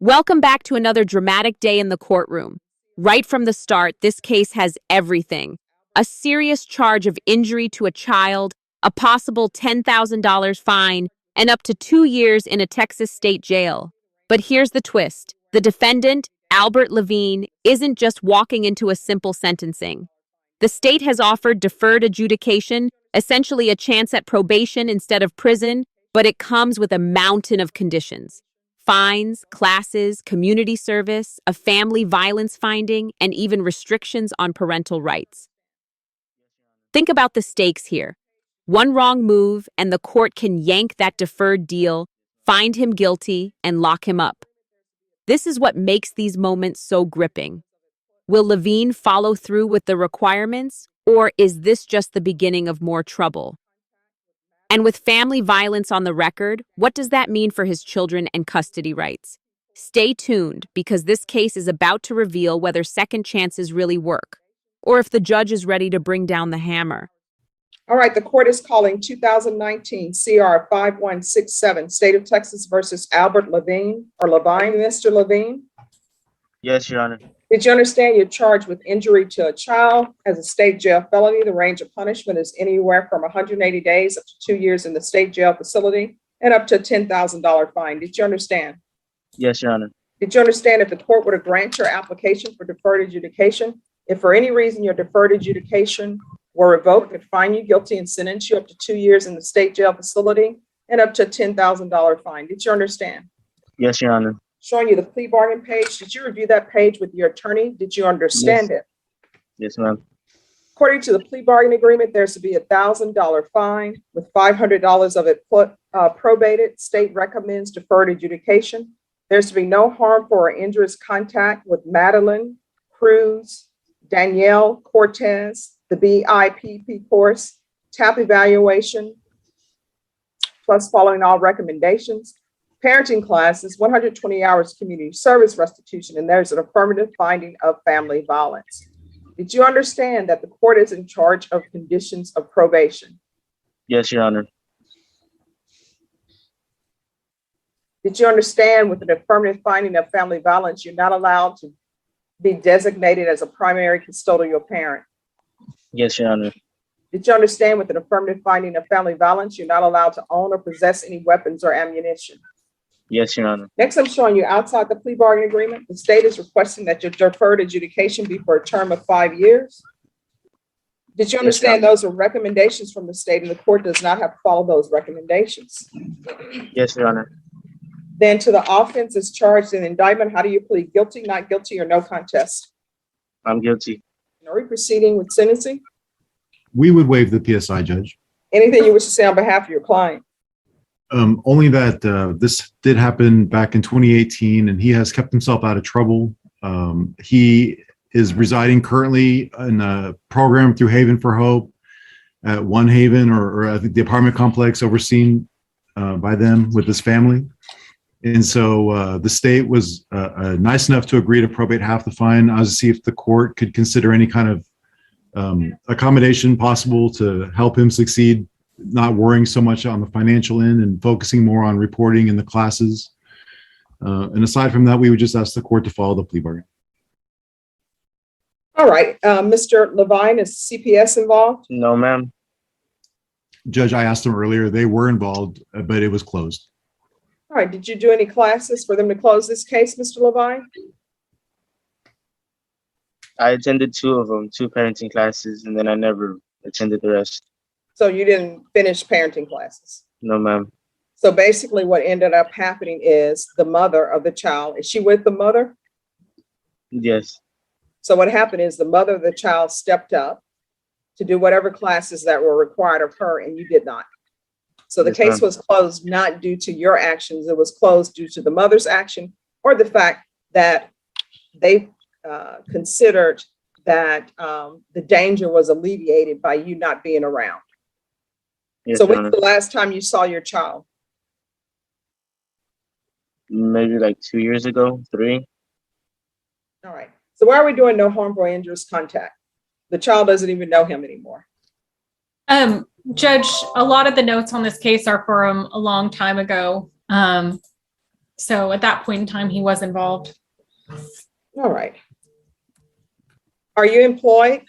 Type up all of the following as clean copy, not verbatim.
Welcome back to another dramatic day in the courtroom. Right from the start, this case has everything: a serious charge of injury to a child, a possible $10,000 fine, and up to 2 years in a Texas state jail. But here's the twist: the defendant, Albert Lavine, isn't just walking into a simple sentencing. The state has offered deferred adjudication, essentially a chance at probation instead of prison, but it comes with a mountain of conditions: fines, classes, community service, a family violence finding, and even restrictions on parental rights. Think about the stakes here. One wrong move, and the court can yank that deferred deal, find him guilty, and lock him up. This is what makes these moments so gripping. Will Lavine follow through with the requirements, or is this just the beginning of more trouble? And with family violence on the record, what does that mean for his children and custody rights? Stay tuned, because this case is about to reveal whether second chances really work, or if the judge is ready to bring down the hammer. All right, the court is calling 2019 CR 5167, State of Texas versus Albert Lavine, or Lavine. Mr. Lavine, Yes, Your Honor. did you understand you're charged with injury to a child as a state jail felony? The range of punishment is anywhere from 180 days up to 2 years in the state jail facility and up to a $10,000 fine. Did you understand? Yes, Your Honor. Did you understand if the court were to grant your application for deferred adjudication, if for any reason your deferred adjudication were revoked, it would find you guilty and sentence you up to 2 years in the state jail facility and up to a $10,000 fine? Did you understand? Yes, Your Honor. Showing you the plea bargain page. Did you review that page with your attorney? Did you understand it? Yes, ma'am. According to the plea bargain agreement, there's to be a $1,000 fine with $500 of it probated. State recommends deferred adjudication. There's to be no harmful or injurious contact with Madeline, Cruz, Danielle, Cortez, the BIPP course, TAP evaluation, plus following all recommendations, parenting classes, 120 hours community service restitution, and there's an affirmative finding of family violence. Did you understand that the court is in charge of conditions of probation? Yes, Your Honor. Did you understand with an affirmative finding of family violence, you're not allowed to be designated as a primary custodial parent? Yes, Your Honor. Did you understand with an affirmative finding of family violence, you're not allowed to own or possess any weapons or ammunition? Yes, Your Honor. Next, I'm showing you outside the plea bargain agreement. The state is requesting that your deferred adjudication be for a term of 5 years. Did you understand those are recommendations from the state and the court does not have to follow those recommendations? Yes, Your Honor. Then to the offense is charged in indictment. How do you plead? Guilty, not guilty, or no contest? I'm guilty. Are we proceeding with sentencing? We would waive the PSI, Judge. Anything you wish to say on behalf of your client? Only that this did happen back in 2018, and he has kept himself out of trouble. He is residing currently in a program through Haven for Hope at One Haven, or I think the apartment complex overseen by them with his family. And so the state was nice enough to agree to probate half the fine, as to see if the court could consider any kind of accommodation possible to help him succeed, not worrying so much on the financial end and focusing more on reporting in the classes. And aside from that, we would just ask the court to follow the plea bargain. All right, Mr. Lavine, is CPS involved? No, ma'am. Judge, I asked them earlier, they were involved, but it was closed. All right, did you do any classes for them to close this case, Mr. Lavine? I attended 2 of them, 2 parenting classes, and then I never attended the rest. So you didn't finish parenting classes? No, ma'am. So basically what ended up happening is the mother of the child, is she with the mother? Yes. So what happened is the mother of the child stepped up to do whatever classes that were required of her, and you did not. So the Yes, case ma'am. was closed not due to your actions. It was closed due to the mother's action, or the fact that they considered that the danger was alleviated by you not being around. Yes, So Your when's Honor. the last time you saw your child? Maybe like 2 years ago, 3. All right. So why are we doing no harmful or injurious contact? The child doesn't even know him anymore. Judge, a lot of the notes on this case are from a long time ago. So at that point in time, he was involved. All right. Are you employed?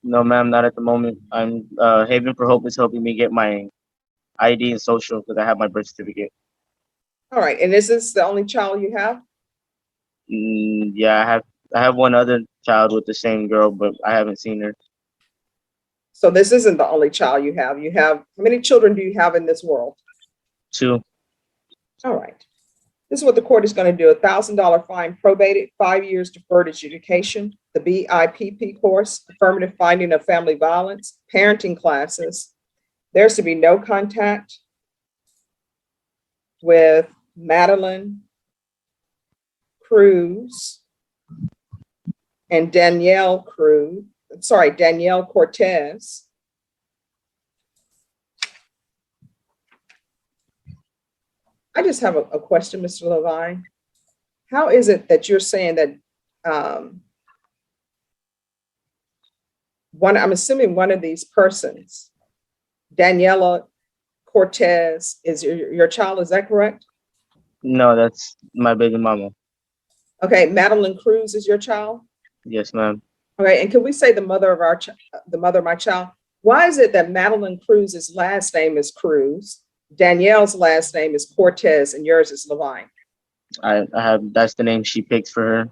No, ma'am, not at the moment. I'm Haven for Hope is helping me get my ID and social because I have my birth certificate. All right, and is this the only child you have? Yeah, I have one other child with the same girl, but I haven't seen her. So this isn't the only child you have. You have, how many children do you have in this world? 2. All right. This is what the court is going to do. $1,000 fine, probated, 5 years deferred adjudication, the BIPP course, affirmative finding of family violence, parenting classes. There's to be no contact with Madeline Cruz and Danielle Cortez. I just have a question, Mr. Lavine. How is it that you're saying that I'm assuming one of these persons, Daniela Cortez, is your child, is that correct? No, that's my baby mama. Okay, Madeline Cruz is your child? Yes, ma'am. Okay, and can we say the mother of my child? Why is it that Madeline Cruz's last name is Cruz, Danielle's last name is Cortez, and yours is Lavine? I have, that's the name she picked for her.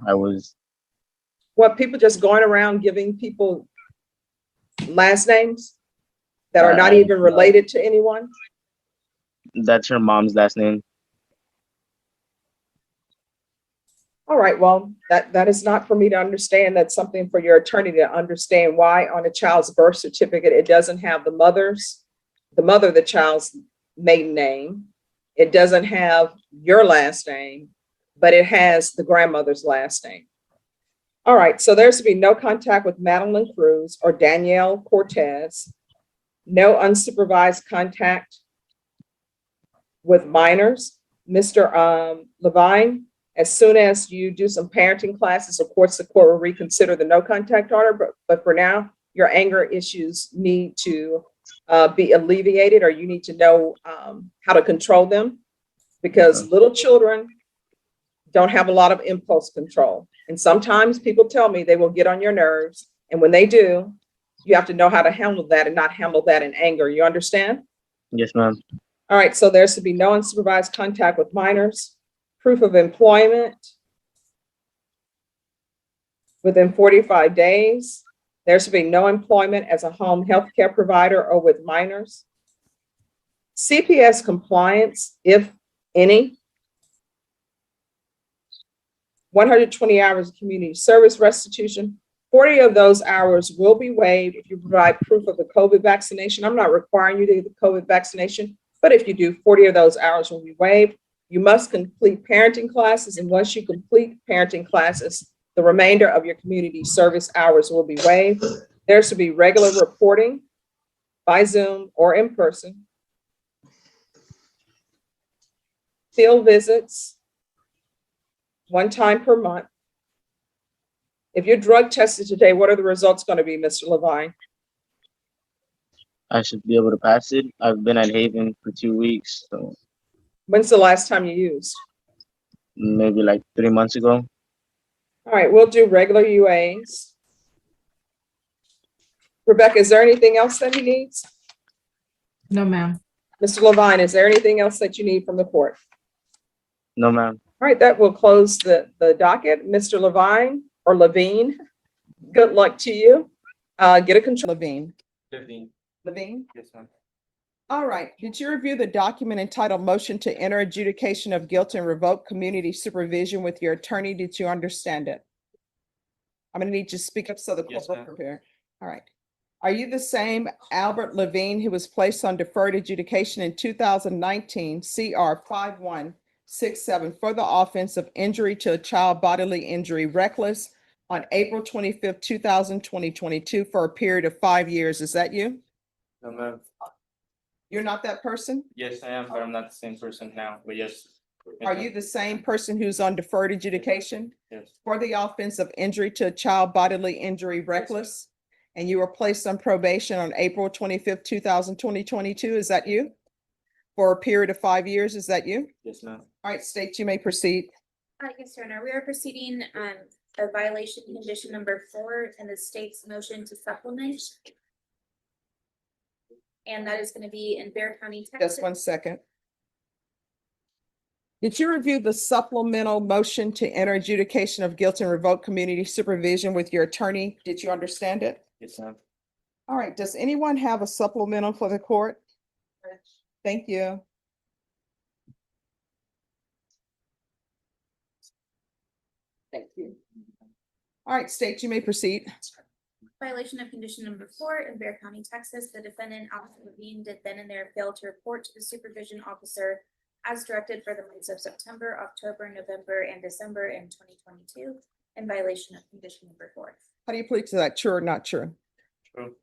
What, people just going around giving people last names that are not even related to anyone? That's her mom's last name. All right, well, that is not for me to understand. That's something for your attorney to understand why on a child's birth certificate, it doesn't have the mother of the child's maiden name. It doesn't have your last name, but it has the grandmother's last name. All right, so there's to be no contact with Madeline Cruz or Danielle Cortez, no unsupervised contact with minors. Mr. Lavine, as soon as you do some parenting classes, of course, the court will reconsider the no contact order, but for now, your anger issues need to be alleviated, or you need to know how to control them, because little children don't have a lot of impulse control. And sometimes people tell me they will get on your nerves. And when they do, you have to know how to handle that and not handle that in anger. You understand? Yes, ma'am. All right, so there's to be no unsupervised contact with minors, proof of employment within 45 days. There's to be no employment as a home health care provider or with minors. CPS compliance, if any. 120 hours of community service restitution. 40 of those hours will be waived if you provide proof of the COVID vaccination. I'm not requiring you to get the COVID vaccination, but if you do, 40 of those hours will be waived. You must complete parenting classes, and once you complete parenting classes, the remainder of your community service hours will be waived. There's to be regular reporting by Zoom or in person. Field visits, 1 time per month. If you're drug tested today, what are the results going to be, Mr. Lavine? I should be able to pass it. I've been at Haven for 2 weeks, so When's the last time you used? maybe like 3 months ago. All right, we'll do regular UAs. Rebecca, is there anything else that he needs? No, ma'am. Mr. Lavine, is there anything else that you need from the court? No, ma'am. All right, that will close the docket. Mr. Lavine or Lavine, good luck to you. Get a control. Lavine. 15. Lavine? Yes, ma'am. All right, did you review the document entitled Motion to Enter Adjudication of Guilt and Revoke Community Supervision with your attorney? Did you understand it? I'm gonna need you to speak up so the court Yes, will ma'am. prepare. All right. Are you the same Albert Lavine who was placed on deferred adjudication in 2019 CR 5167 for the offense of injury to a child, bodily injury, reckless, on April 25th, 2022 for a period of 5 years? Is that you? No, ma'am. You're not that person? Yes, I am, but I'm not the same person now. But yes. Are you the same person who's on deferred adjudication Yes. for the offense of injury to a child, bodily injury, reckless? And you were placed on probation on April 25th, 2022. Is that you? for a period of 5 years. Is that you? Yes, ma'am. All right, state, you may proceed. Yes, Your Honor, we are proceeding a violation condition number 4 in the state's motion to supplement. And that is going to be in Bear County, Texas. Just 1 second. Did you review the supplemental motion to enter adjudication of guilt and revoke community supervision with your attorney? Did you understand it? Yes, ma'am. All right, does anyone have a supplemental for the court? Thank you. Thank you. All right, state, you may proceed. Violation of condition number 4 in Bear County, Texas. The defendant, Officer Lavine, did then and there fail to report to the supervision officer as directed for the months of September, October, November, and December in 2022 in violation of condition number 4. How do you plead to that? True or not true? True.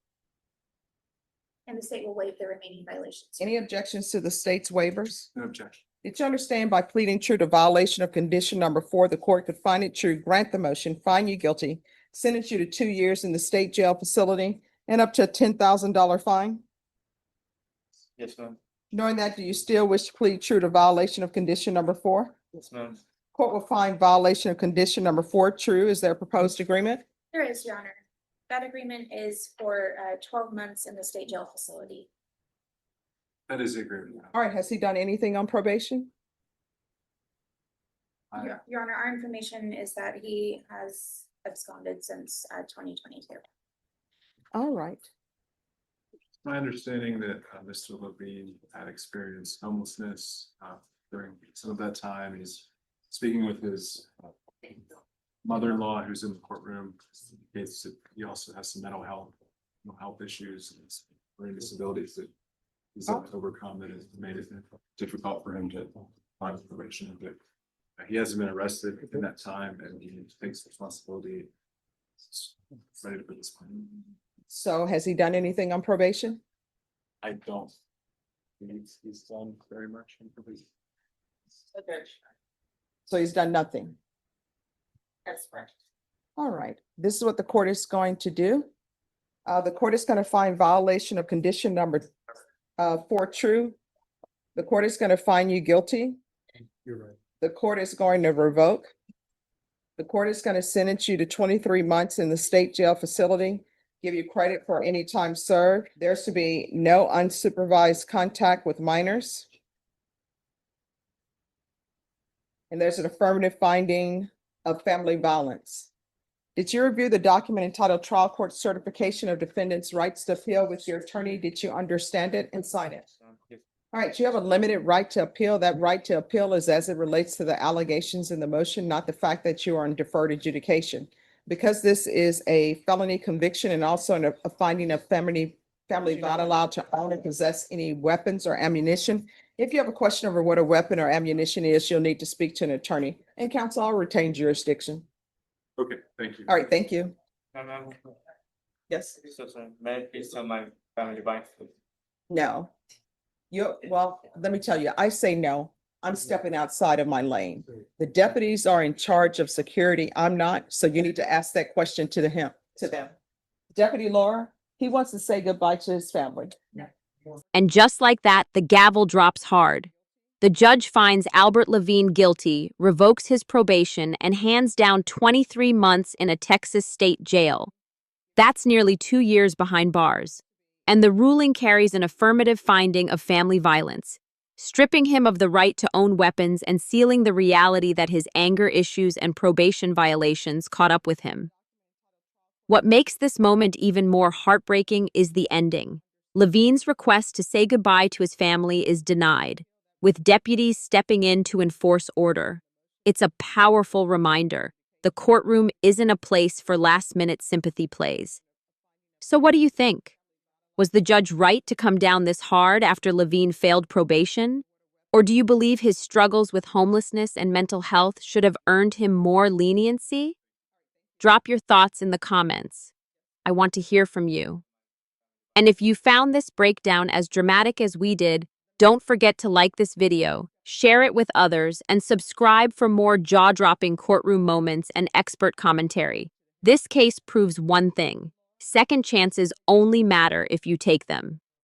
And the state will waive the remaining violations. Any objections to the state's waivers? No objection. Did you understand by pleading true to violation of condition number 4, the court could find it true, grant the motion, find you guilty, sentence you to 2 years in the state jail facility, and up to a $10,000 fine? Yes, ma'am. Knowing that, do you still wish to plead true to violation of condition number 4? Yes, ma'am. Court will find violation of condition number 4 true. Is there a proposed agreement? There is, Your Honor. That agreement is for 12 months in the state jail facility. That is the agreement. All right, has he done anything on probation? Your Honor, our information is that he has absconded since 2022. All right. My understanding that Mr. Lavine had experienced homelessness during some of that time. He's speaking with his mother-in-law who's in the courtroom. He also has some mental health issues and some brain disabilities that he's overcome that has made it difficult for him to find probation. But he hasn't been arrested in that time, and he takes responsibility. He's ready to put this plan. So has he done anything on probation? I don't. He's done very much in probation. So he's done nothing. That's correct. All right, this is what the court is going to do. The court is going to find violation of condition number 4 true. The court is going to find you guilty. You're right. The court is going to revoke. The court is going to sentence you to 23 months in the state jail facility, give you credit for any time served. There's to be no unsupervised contact with minors. And there's an affirmative finding of family violence. Did you review the document entitled Trial Court Certification of Defendant's Rights to Appeal with your attorney? Did you understand it and sign it? All right, you have a limited right to appeal. That right to appeal is as it relates to the allegations in the motion, not the fact that you are in deferred adjudication. Because this is a felony conviction and also a finding of family not allowed to own and possess any weapons or ammunition. If you have a question over what a weapon or ammunition is, you'll need to speak to an attorney. And counsel, I'll retain jurisdiction. Okay, thank you. All right, thank you. Ma'am, Yes. so sorry. May I please tell my family bye? No. Well, let me tell you, I say no. I'm stepping outside of my lane. The deputies are in charge of security. I'm not, so you need to ask that question to them. Deputy Laura, he wants to say goodbye to his family. And just like that, the gavel drops hard. The judge finds Albert Lavine guilty, revokes his probation, and hands down 23 months in a Texas state jail. That's nearly 2 years behind bars. And the ruling carries an affirmative finding of family violence, stripping him of the right to own weapons and sealing the reality that his anger issues and probation violations caught up with him. What makes this moment even more heartbreaking is the ending. Lavine's request to say goodbye to his family is denied, with deputies stepping in to enforce order. It's a powerful reminder. The courtroom isn't a place for last-minute sympathy plays. So what do you think? Was the judge right to come down this hard after Lavine failed probation? Or do you believe his struggles with homelessness and mental health should have earned him more leniency? Drop your thoughts in the comments. I want to hear from you. And if you found this breakdown as dramatic as we did, don't forget to like this video, share it with others, and subscribe for more jaw-dropping courtroom moments and expert commentary. This case proves one thing: second chances only matter if you take them.